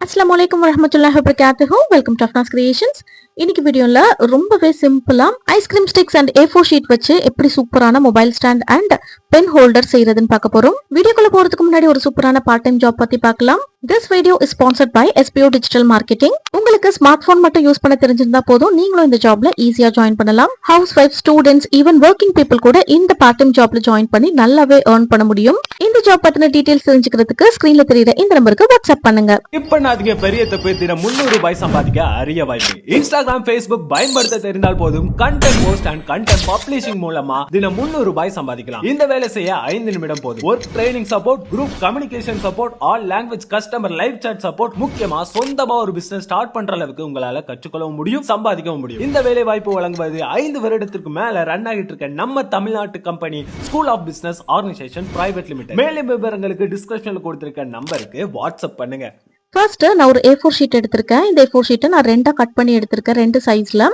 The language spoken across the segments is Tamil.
Assalamualaikum warahmatullahi wabarakatuh. Welcome to Afna's Creations. இன்னைக்கு வீடியோல ரொம்பவே சிம்பிளா ice cream sticks and A4 sheet வச்சு எப்படி சூப்பரான mobile stand and pen holder செய்யறதுன்னு பார்க்க போறோம். வீடியோக்குள்ள போறதுக்கு முன்னாடி ஒரு சூப்பரான பார்ட் டைம் ஜாப் பத்தி பார்க்கலாம். This video is sponsored by SPO Digital Marketing. உங்களுக்கு ஸ்மார்ட் போன் மட்டும் யூஸ் பண்ண தெரிஞ்சிருந்தா போதும், நீங்களும் இந்த ஜாப்ல ஈஸியா ஜாயின் பண்ணலாம். House wife, students, even working people கூட இந்த பார்ட் டைம் ஜாப்ல ஜாயின் பண்ணி நல்லாவே earn பண்ண முடியும். இந்த ஜாப் பத்தின டீடைல்ஸ் தெரிஞ்சுக்கிறதுக்கு ஸ்கிரீன்ல தெரியுற இந்த நம்பருக்கு வாட்ஸ்அப் பண்ணுங்க. இப்ப நான் பெரிய தப்பு தினம் 300 ரூபாய் சம்பாதிக்க அரிய வாய்ப்பு. இன்ஸ்டாகிராம், ஃபேஸ்புக் பயன்படுத்த தெரிந்தால் போதும், content post and content publishing மூலமா தினம் 300 ரூபாய் சம்பாதிக்கலாம். இந்த வேலை செய்ய 5 நிமிடம் போதும். Work training support, group communication support, all language, customer live chat support, முக்கியமா சொந்தமா ஒரு பிசினஸ் ஸ்டார்ட் பண்ற அளவுக்கு உங்களால கற்றுக்கொள்ளவும் முடியும், சம்பாதிக்கவும் முடியும். இந்த வேலை வாய்ப்பு வழங்குவது 5 வருடத்திற்கு மேல ரன் ஆகிட்டு இருக்க நம்ம தமிழ்நாட்டு company school of business organisation private limited. மேலும் விவரங்களுக்கு டிஸ்கிரிப்ஷன்ல கொடுத்திருக்க நம்பருக்கு வாட்ஸ்அப் பண்ணுங்க. ஃபர்ஸ்ட் நான் ஒரு A4 ஷீட் எடுத்திருக்கேன். இந்த A4 ஷீட்டை நான் ரெண்டா கட் பண்ணி எடுத்திருக்கேன், 2 சைஸ்ல.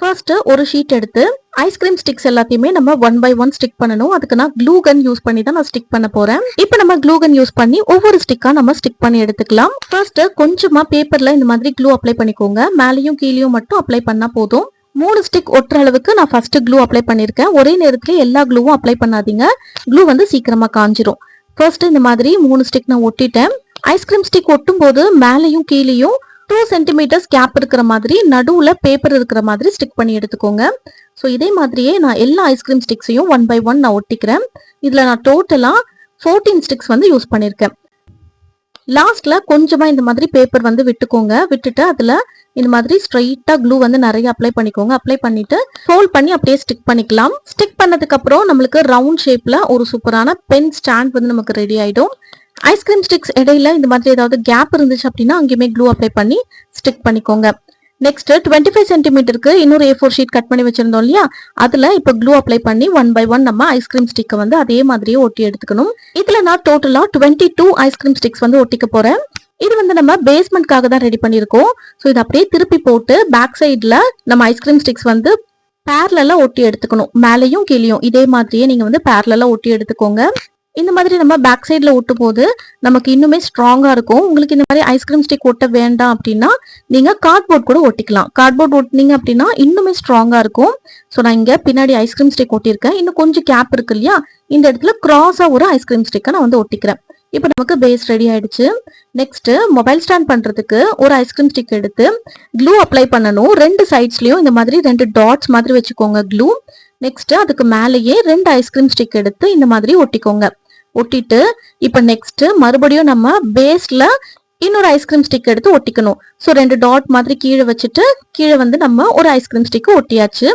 ஃபர்ஸ்ட் ஒரு ஷீட் எடுத்து ஐஸ்கிரீம் ஸ்டிக்ஸ் எல்லாத்தையுமே நம்ம 1 by 1 ஸ்டிக் பண்ணணும். அதுக்கு நான் க்ளூ கன் யூஸ் பண்ணி தான் நான் ஸ்டிக் பண்ண போறேன். இப்போ நம்ம க்ளூ கன் யூஸ் பண்ணி ஒவ்வொரு ஸ்டிக்கா நம்ம ஸ்டிக் பண்ணி எடுத்துக்கலாம். ஃபர்ஸ்ட் கொஞ்சமா பேப்பர்ல இந்த மாதிரி க்ளூ அப்ளை பண்ணிக்கோங்க. மேலேயும் கீழேயும் மட்டும் அப்ளை பண்ணா போதும். 3 ஸ்டிக் ஒட்டுற அளவுக்கு நான் ஃபர்ஸ்ட் க்ளூ அப்ளை பண்ணிருக்கேன். ஒரே நேரத்துல எல்லா க்ளூவும் அப்ளை பண்ணாதீங்க, க்ளூ வந்து சீக்கிரமா காஞ்சிரும். ஃபர்ஸ்ட் இந்த மாதிரி 3 ஸ்டிக் நான் ஒட்டிட்டேன். ஐஸ்கிரீம் ஸ்டிக் ஒட்டும் போது மேலையும் கீழேயும் 2 சென்டிமீட்டர்ஸ் கேப் இருக்கிற மாதிரி நடுவுல பேப்பர் இருக்கிற மாதிரி ஸ்டிக் பண்ணி எடுத்துக்கோங்க. ஸோ இதே மாதிரியே நான் எல்லா ஐஸ்கிரீம் ஸ்டிக்ஸையும் 1 by 1 நான் ஒட்டிக்கிறேன். இதுல நான் டோட்டலா 14 ஸ்டிக்ஸ் வந்து யூஸ் பண்ணிருக்கேன். லாஸ்ட்ல கொஞ்சமா இந்த மாதிரி பேப்பர் வந்து விட்டுக்கோங்க. விட்டுட்டு அதுல இந்த மாதிரி ஸ்ட்ரைட்டா க்ளூ வந்து நிறைய அப்ளை பண்ணிக்கோங்க. அப்ளை பண்ணிட்டு ஃபோல்ட் பண்ணி அப்படியே ஸ்டிக் பண்ணிக்கலாம். ஸ்டிக் பண்ணதுக்கு அப்புறம் நம்மளுக்கு ரவுண்ட் ஷேப்ல ஒரு சூப்பரான பென் ஸ்டாண்ட் வந்து நமக்கு ரெடி ஆயிடும். ஐஸ்கிரீம் ஸ்டிக்ஸ் இடையில இந்த மாதிரி ஏதாவது கேப் இருந்துச்சு அப்படின்னா அங்கேயுமே க்ளூ அப்ளை பண்ணி ஸ்டிக் பண்ணிக்கோங்க. நெக்ஸ்ட் 25 சென்டிமீட்டருக்கு இன்னொரு A4 ஷீட் கட் பண்ணி வச்சிருந்தோம் இல்லையா, அதுல இப்ப க்ளூ அப்ளை பண்ணி 1 by 1 நம்ம ஐஸ்கிரீம் ஸ்டிக்கை வந்து அதே மாதிரியே ஒட்டி எடுத்துக்கணும். இதுல நான் டோட்டலா 22 ஐஸ்கிரீம் ஸ்டிக்ஸ் வந்து ஒட்டிக்க போறேன். இது வந்து நம்ம பேஸ்மெண்ட்காக தான் ரெடி பண்ணிருக்கோம். ஸோ இதை அப்படியே திருப்பி போட்டு பேக் சைட்ல நம்ம ஐஸ்கிரீம் ஸ்டிக்ஸ் வந்து பேரலா ஒட்டி எடுத்துக்கணும். மேலையும் கீழையும் இதே மாதிரியே நீங்க வந்து பேரலா ஒட்டி எடுத்துக்கோங்க. இந்த மாதிரி நம்ம பேக் சைட்ல ஒட்டும் போது நமக்கு இன்னுமே ஸ்ட்ராங்கா இருக்கும். உங்களுக்கு இந்த மாதிரி ஐஸ்கிரீம் ஸ்டிக் ஒட்ட வேண்டாம் அப்படின்னா நீங்க கார்ட்போர்ட் கூட ஒட்டிக்கலாம். கார்ட்போர்ட் ஒட்டினீங்க அப்படின்னா இன்னுமே ஸ்ட்ராங்கா இருக்கும். ஸோ நான் இங்க பின்னாடி ஐஸ்கிரீம் ஸ்டிக் ஒட்டியிருக்கேன். இன்னும் கொஞ்சம் கேப் இருக்கு இல்லையா, இந்த இடத்துல கிராஸா ஒரு ஐஸ்கிரீம் ஸ்டிக்கை நான் வந்து ஒட்டிக்கிறேன். இப்போ நமக்கு பேஸ் ரெடி ஆயிடுச்சு. நெக்ஸ்ட் மொபைல் ஸ்டாண்ட் பண்றதுக்கு ஒரு ஐஸ்கிரீம் ஸ்டிக் எடுத்து க்ளூ அப்ளை பண்ணணும். 2 சைட்ஸ்லயும் இந்த மாதிரி 2 டாட்ஸ் மாதிரி வச்சுக்கோங்க க்ளூ. நெக்ஸ்ட் அதுக்கு மேலேயே 2 ஐஸ்கிரீம் ஸ்டிக் எடுத்து இந்த மாதிரி ஒட்டிக்கோங்க. ஒட்டிட்டு இப்ப நெக்ஸ்ட் மறுபடியும் நம்ம பேஸ்ல இன்னொரு ஐஸ்கிரீம் ஸ்டிக் எடுத்து ஒட்டிக்கணும். ஸோ 2 டாட் மாதிரி கீழே வச்சுட்டு கீழே வந்து நம்ம ஒரு ஐஸ்கிரீம் ஸ்டிக் ஒட்டியாச்சு.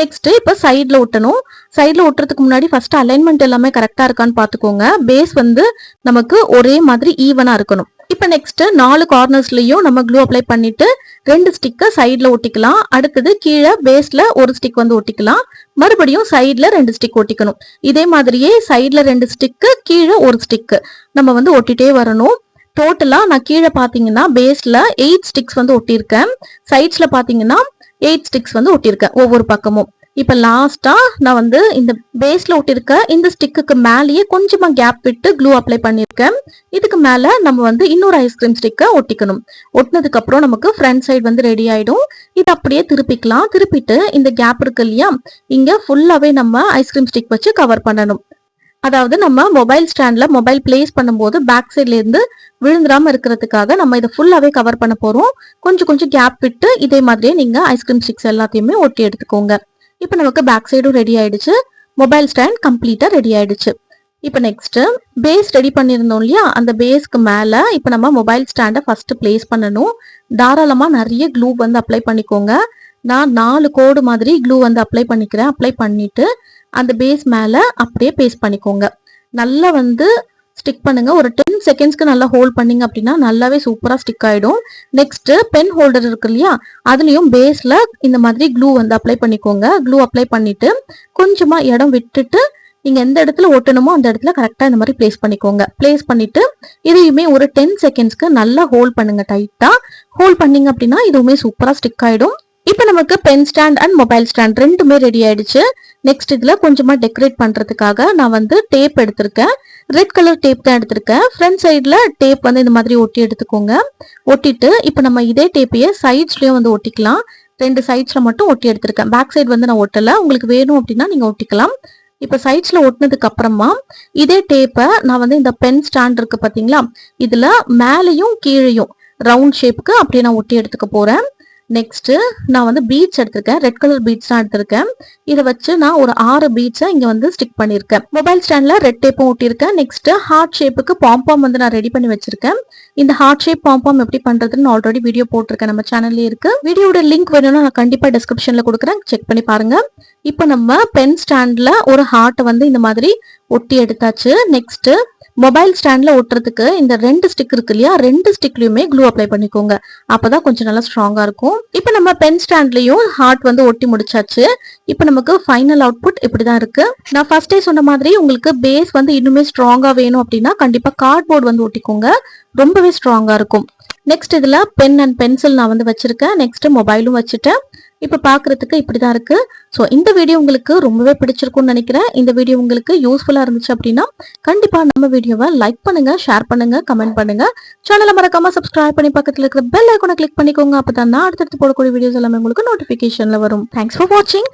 நெக்ஸ்ட் இப்ப சைட்ல ஒட்டணும். சைட்ல ஒட்டுறதுக்கு முன்னாடி ஃபர்ஸ்ட் அலைன்மெண்ட் எல்லாமே கரெக்டா இருக்கான்னு பாத்துக்கோங்க. பேஸ் வந்து நமக்கு ஒரே மாதிரி ஈவனா இருக்கணும். இப்ப நெக்ஸ்ட் 4 கார்னர்ஸ்லயும் நம்ம க்ளூ அப்ளை பண்ணிட்டு 2 ஸ்டிக்கை சைட்ல ஒட்டிக்கலாம். அடுத்தது கீழே பேஸ்ல ஒரு ஸ்டிக் வந்து ஒட்டிக்கலாம். மறுபடியும் சைட்ல 2 ஸ்டிக் ஒட்டிக்கணும். இதே மாதிரியே சைட்ல 2 ஸ்டிக்கு, கீழே ஒரு ஸ்டிக்கு நம்ம வந்து ஒட்டிட்டே வரணும். டோட்டலா நான் கீழே பாத்தீங்கன்னா பேஸ்ல 8 ஸ்டிக்ஸ் வந்து ஒட்டியிருக்கேன். சைட்ஸ்ல பாத்தீங்கன்னா 8 ஸ்டிக்ஸ் வந்து ஒட்டியிருக்கேன் ஒவ்வொரு பக்கமும். இப்ப லாஸ்டா நான் வந்து இந்த பேஸ்ல ஒட்டிருக்க இந்த ஸ்டிக்கு மேலேயே கொஞ்சமா கேப் விட்டு க்ளூ அப்ளை பண்ணிருக்கேன். இதுக்கு மேல நம்ம வந்து இன்னொரு ஐஸ்கிரீம் ஸ்டிக்கை ஒட்டிக்கணும். ஒட்டினதுக்கு அப்புறம் நமக்கு ஃப்ரண்ட் சைடு வந்து ரெடி ஆயிடும். இது அப்படியே திருப்பிக்கலாம். திருப்பிட்டு இந்த கேப் இருக்கு இல்லையா, இங்க ஃபுல்லாவே நம்ம ஐஸ்கிரீம் ஸ்டிக் வச்சு கவர் பண்ணணும். அதாவது நம்ம மொபைல் ஸ்டாண்ட்ல மொபைல் பிளேஸ் பண்ணும்போது பேக் சைட்ல இருந்து விழுந்துடாம இருக்கிறதுக்காக நம்ம இதை ஃபுல்லாவே கவர் பண்ண போறோம். கொஞ்சம் கொஞ்சம் கேப் விட்டு இதே மாதிரியே நீங்க ஐஸ்கிரீம் ஸ்டிக்ஸ் எல்லாத்தையுமே ஒட்டி எடுத்துக்கோங்க. இப்ப நமக்கு பேக் சைடும் ரெடி ஆயிடுச்சு. மொபைல் ஸ்டாண்ட் கம்ப்ளீட்டா ரெடி ஆயிடுச்சு. இப்ப நெக்ஸ்ட் பேஸ் ரெடி பண்ணிருந்தோம் இல்லையா, அந்த பேஸ்க்கு மேல இப்ப நம்ம மொபைல் ஸ்டாண்டை ஃபர்ஸ்ட் பிளேஸ் பண்ணணும். தாராளமா நிறைய க்ளூ வந்து அப்ளை பண்ணிக்கோங்க. நான் 4 கோடு மாதிரி க்ளூ வந்து அப்ளை பண்ணிக்கிறேன். அப்ளை பண்ணிட்டு அந்த பேஸ் மேல அப்படியே பேஸ்ட் பண்ணிக்கோங்க. நல்லா வந்து ஸ்டிக் பண்ணுங்க. ஒரு 10 செகண்ட்ஸ்க்கு நல்லா ஹோல்ட் பண்ணீங்க அப்படின்னா நல்லாவே சூப்பரா ஸ்டிக் ஆயிடும். நெக்ஸ்ட் பென் ஹோல்டர் இருக்கு இல்லையா, அதுலயும் பேஸ்ல இந்த மாதிரி க்ளூ வந்து அப்ளை பண்ணிக்கோங்க. க்ளூ அப்ளை பண்ணிட்டு கொஞ்சமா இடம் விட்டுட்டு நீங்க எந்த இடத்துல ஒட்டணுமோ அந்த இடத்துல கரெக்டா இந்த மாதிரி பிளேஸ் பண்ணிக்கோங்க. பிளேஸ் பண்ணிட்டு இதையுமே ஒரு 10 செகண்ட்ஸ்க்கு நல்லா ஹோல்ட் பண்ணுங்க. டைட்டா ஹோல்ட் பண்ணீங்க அப்படின்னா இதுவுமே சூப்பரா ஸ்டிக் ஆயிடும். இப்போ நமக்கு pen stand and mobile stand ரெண்டுமே ரெடி ஆயிடுச்சு. நெக்ஸ்ட் இதுல கொஞ்சமா டெக்கரேட் பண்றதுக்காக நான் வந்து டேப் எடுத்திருக்கேன். ரெட் கலர் டேப் தான் எடுத்திருக்கேன். ஃப்ரண்ட் சைடுல டேப் வந்து இந்த மாதிரி ஒட்டி எடுத்துக்கோங்க. ஒட்டிட்டு இப்போ நம்ம இதே டேப்பையே சைட்ஸ்லயும் வந்து ஒட்டிக்கலாம். 2 சைட்ஸ்ல மட்டும் ஒட்டி எடுத்திருக்கேன். பேக் சைடு வந்து நான் ஒட்டல. உங்களுக்கு வேணும் அப்படின்னா நீங்க ஒட்டிக்கலாம். இப்போ சைட்ஸ்ல ஒட்டினதுக்கு அப்புறமா இதே டேப்பை நான் வந்து இந்த பென் ஸ்டாண்ட் இருக்கு பாத்தீங்களா, இதுல மேலையும் கீழையும் ரவுண்ட் ஷேப்புக்கு அப்படியே நான் ஒட்டி எடுத்துக்க போறேன். நெக்ஸ்ட் நான் வந்து பீட்ஸ் எடுத்திருக்கேன். ரெட் கலர் பீட்ஸ் தான் எடுத்திருக்கேன். இதை வச்சு நான் ஒரு 6 பீட்ஸை இங்க வந்து ஸ்டிக் பண்ணிருக்கேன். மொபைல் ஸ்டாண்ட்ல ரெட் டேப்பும் ஒட்டியிருக்கேன். நெக்ஸ்ட் ஹார்ட் ஷேப்புக்கு பாம்பாம் வந்து நான் ரெடி பண்ணி வச்சிருக்கேன். இந்த ஹார்ட் ஷேப் பாம்பாம் எப்படி பண்றதுன்னு ஆல்ரெடி வீடியோ போட்டிருக்கேன், நம்ம சேனல்லே இருக்கு. வீடியோட லிங்க் வேணும்னா நான் கண்டிப்பா டிஸ்கிரிப்ஷன்ல கொடுக்குறேன், செக் பண்ணி பாருங்க. இப்போ நம்ம பென் ஸ்டாண்ட்ல ஒரு ஹார்ட்டை வந்து இந்த மாதிரி ஒட்டி எடுத்தாச்சு. நெக்ஸ்ட் மொபைல் ஸ்டாண்ட்ல ஒட்டுறதுக்கு இந்த 2 ஸ்டிக் இருக்கு இல்லையா, 2 ஸ்டிக்லயுமே க்ளூ அப்ளை பண்ணிக்கோங்க. அப்பதான் கொஞ்சம் நல்லா ஸ்ட்ராங்கா இருக்கும். இப்போ நம்ம பென் ஸ்டாண்ட்லயும் ஹார்ட் வந்து ஒட்டி முடிச்சாச்சு. இப்போ நமக்கு ஃபைனல் அவுட்புட் இப்படிதான் இருக்கு. நான் ஃபர்ஸ்டே சொன்ன மாதிரி உங்களுக்கு பேஸ் வந்து இன்னுமே ஸ்ட்ராங்கா வேணும் அப்படின்னா கண்டிப்பா கார்ட்போர்ட் வந்து ஒட்டிக்கோங்க, ரொம்பவே ஸ்ட்ராங்கா இருக்கும். நெக்ஸ்ட் இதுல பென் அண்ட் பென்சில் நான் வந்து வச்சிருக்கேன். நெக்ஸ்ட் மொபைலும் வச்சுட்டேன். இப்ப பாக்குறதுக்கு இப்படிதான் இருக்கு. சோ இந்த வீடியோ உங்களுக்கு ரொம்பவே பிடிச்சிருக்கும்னு நினைக்கிறேன். இந்த வீடியோ உங்களுக்கு யூஸ்ஃபுல்லா இருந்துச்சு அப்படின்னா கண்டிப்பா நம்ம வீடியோவை லைக் பண்ணுங்க, ஷேர் பண்ணுங்க, கமெண்ட் பண்ணுங்க. சேனலை மறக்காம சப்ஸ்கிரைப் பண்ணி பக்கத்துல இருக்கிற பெல் ஐகானை கிளிக் பண்ணிக்கோங்க. அப்பதான் நான் அடுத்தடுத்து போடக்கூடிய வீடியோஸ் எல்லாமே உங்களுக்கு நோட்டிபிகேஷன்ல வரும். தேங்க்ஸ் ஃபார் வாட்சிங்.